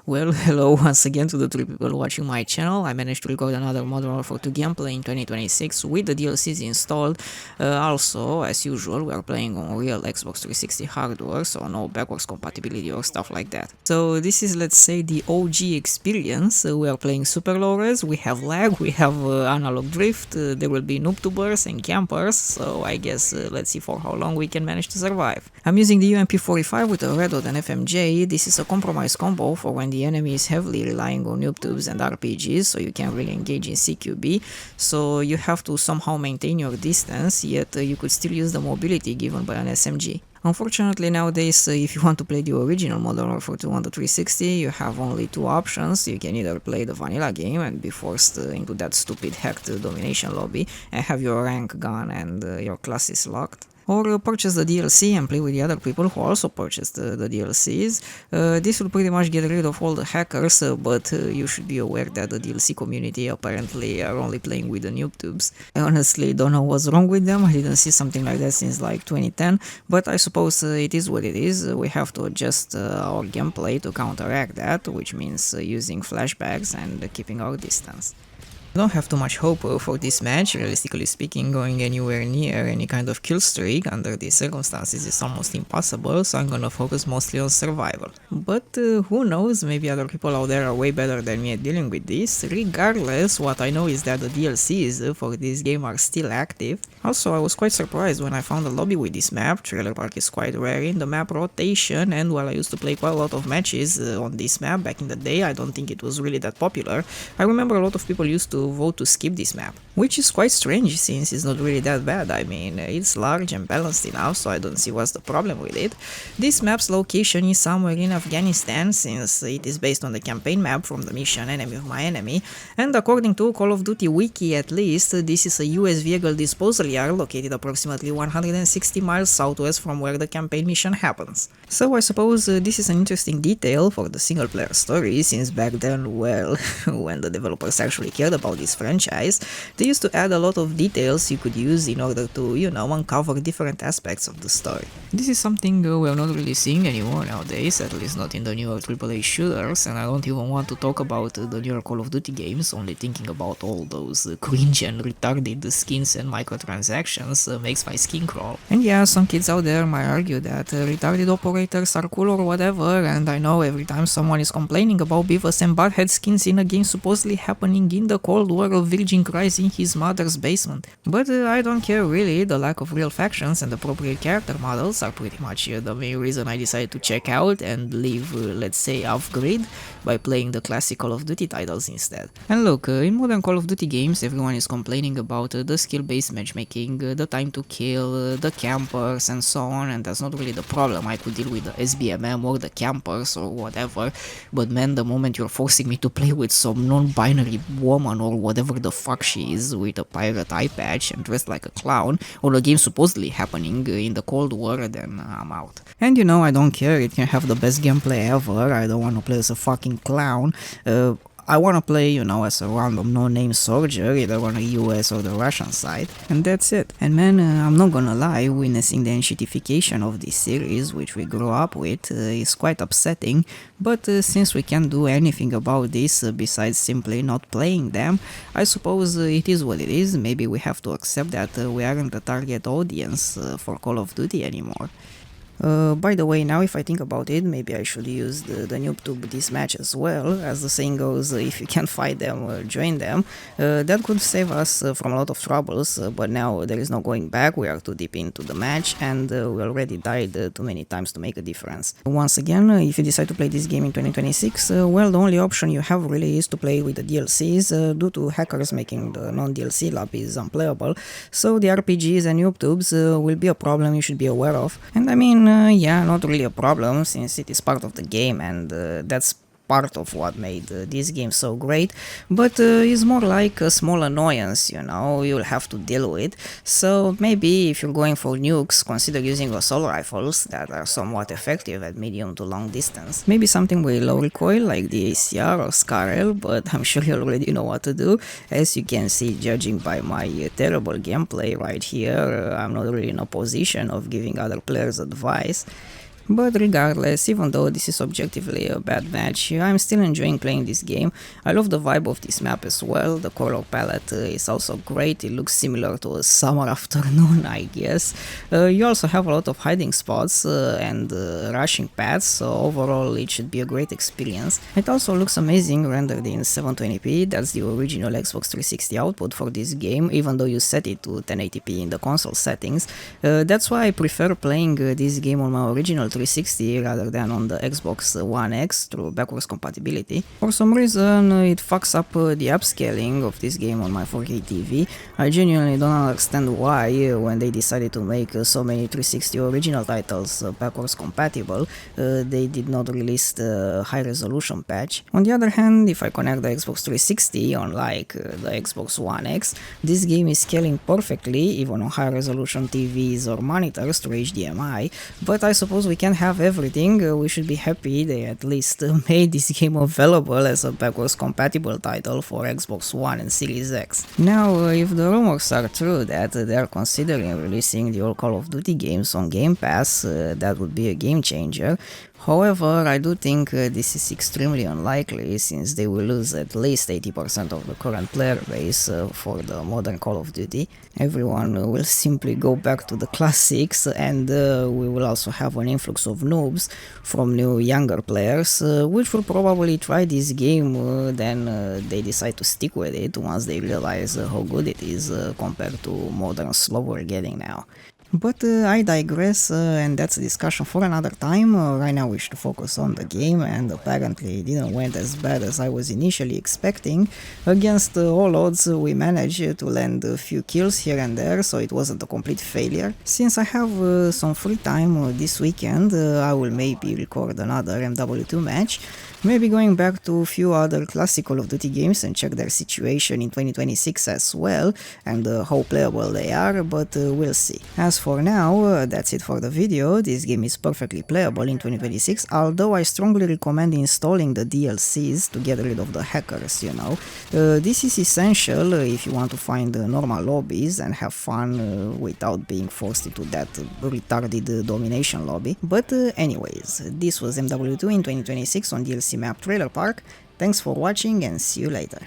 Well, hello once again to the three people watching my channel. I managed to record another Modern Warfare 2 gameplay in 2026 with the DLCs installed. Also, as usual, we are playing on real Xbox 360 hardware, so no backwards compatibility or stuff like that. So this is, let's say, the OG experience. We are playing super low res, we have lag, we have analog drift, there will be noobtubers and campers, so I guess let's see for how long we can manage to survive. I'm using the UMP45 with a red dot and FMJ. This is a compromise combo for when the enemy is heavily relying on noob tubes and RPGs, so you can't really engage in CQB, so you have to somehow maintain your distance, yet you could still use the mobility given by an SMG. Unfortunately nowadays, if you want to play the original Modern Warfare 2 on the 360, you have only two options. You can either play the vanilla game and be forced into that stupid hacked domination lobby and have your rank gone and your classes locked, or purchase the DLC and play with the other people who also purchased the DLCs. This will pretty much get rid of all the hackers, but you should be aware that the DLC community apparently are only playing with the noob tubes. I honestly don't know what's wrong with them. I didn't see something like that since like 2010, but I suppose it is what it is. We have to adjust our gameplay to counteract that, which means using flashbacks and keeping our distance. I don't have too much hope for this match. Realistically speaking, going anywhere near any kind of kill streak under these circumstances is almost impossible, so I'm gonna focus mostly on survival. But who knows, maybe other people out there are way better than me at dealing with this. Regardless, what I know is that the DLCs for this game are still active. Also, I was quite surprised when I found a lobby with this map. Trailer Park is quite rare in the map rotation, and while I used to play quite a lot of matches on this map back in the day, I don't think it was really that popular. I remember a lot of people used to vote to skip this map, which is quite strange since it's not really that bad. I mean, it's large and balanced enough, so I don't see what's the problem with it. This map's location is somewhere in Afghanistan, since it is based on the campaign map from the mission Enemy of My Enemy, and according to Call of Duty Wiki at least, this is a US vehicle disposal yard located approximately 160 miles southwest from where the campaign mission happens. So I suppose this is an interesting detail for the single player story, since back then, well, when the developers actually cared about this franchise, they used to add a lot of details you could use in order to, you know, uncover different aspects of the story. This is something we're not really seeing anymore nowadays, at least not in the newer AAA shooters, and I don't even want to talk about the newer Call of Duty games. Only thinking about all those cringe and retarded skins and microtransactions makes my skin crawl. And yeah, some kids out there might argue that retarded operators are cool or whatever, and I know every time someone is complaining about Beavis and Butthead skins in a game supposedly happening in the Cold War, a virgin cries in his mother's basement. But I don't care really. The lack of real factions and appropriate character models are pretty much the main reason I decided to check out and leave, let's say, off grid by playing the classic Call of Duty titles instead. And look, in modern Call of Duty games everyone is complaining about the skill-based matchmaking, the time to kill, the campers and so on, and that's not really the problem. I could deal with the SBMM or the campers or whatever, but man, the moment you're forcing me to play with some non-binary woman or whatever the fuck she is with a pirate eye patch and dressed like a clown, or the game supposedly happening in the Cold War, then I'm out. And you know, I don't care, it can have the best gameplay ever. I don't want to play as a fucking clown. I wanna play, you know, as a random no-name soldier, either on the US or the Russian side, and that's it. And man, I'm not gonna lie, witnessing the enshittification of this series, which we grew up with, is quite upsetting, but since we can't do anything about this besides simply not playing them, I suppose it is what it is. Maybe we have to accept that we aren't the target audience for Call of Duty anymore. By the way, now if I think about it, maybe I should use the noob tube this match as well. As the saying goes, if you can't fight them, join them. That could save us from a lot of troubles, but now there is no going back. We are too deep into the match, and we already died too many times to make a difference. Once again, if you decide to play this game in 2026, well, the only option you have really is to play with the DLCs, due to hackers making the non-DLC lobbies unplayable, so the RPGs and noob tubes will be a problem you should be aware of. And I mean, yeah, not really a problem, since it is part of the game, and that's part of what made this game so great, but it's more like a small annoyance, you know, you'll have to deal with. So maybe if you're going for nukes, consider using assault rifles that are somewhat effective at medium to long distance. Maybe something with low recoil like the ACR or SCAR-L, but I'm sure you already know what to do. As you can see, judging by my terrible gameplay right here, I'm not really in a position of giving other players advice. But regardless, even though this is objectively a bad match, I'm still enjoying playing this game. I love the vibe of this map as well, the color palette is also great, it looks similar to a summer afternoon, I guess. You also have a lot of hiding spots and rushing paths, so overall it should be a great experience. It also looks amazing rendered in 720p, that's the original Xbox 360 output for this game, even though you set it to 1080p in the console settings. That's why I prefer playing this game on my original 360 rather than on the Xbox One X through backwards compatibility. For some reason it fucks up the upscaling of this game on my 4K TV. I genuinely don't understand why when they decided to make so many 360 original titles backwards compatible, they did not release the high resolution patch. On the other hand, if I connect the Xbox 360 on like the Xbox One X, this game is scaling perfectly even on high resolution TVs or monitors through HDMI, but I suppose we can't have everything. We should be happy they at least made this game available as a backwards compatible title for Xbox One and Series X. Now, if the rumors are true that they are considering releasing the old Call of Duty games on Game Pass, that would be a game changer. However, I do think this is extremely unlikely since they will lose at least 80% of the current player base for the modern Call of Duty. Everyone will simply go back to the classics, and we will also have an influx of noobs from new younger players, which will probably try this game, then they decide to stick with it once they realize how good it is compared to modern slow we're getting now. But I digress, and that's a discussion for another time. Right now we should focus on the game, and apparently it didn't went as bad as I was initially expecting. Against all odds we managed to land a few kills here and there, so it wasn't a complete failure. Since I have some free time this weekend, I will maybe record another MW2 match, maybe going back to a few other classic Call of Duty games and check their situation in 2026 as well, and how playable they are, but we'll see. As for now, that's it for the video. This game is perfectly playable in 2026, although I strongly recommend installing the DLCs to get rid of the hackers, you know. This is essential if you want to find normal lobbies and have fun without being forced into that retarded domination lobby. But anyways, this was MW2 in 2026 on DLC map Trailer Park. Thanks for watching and see you later.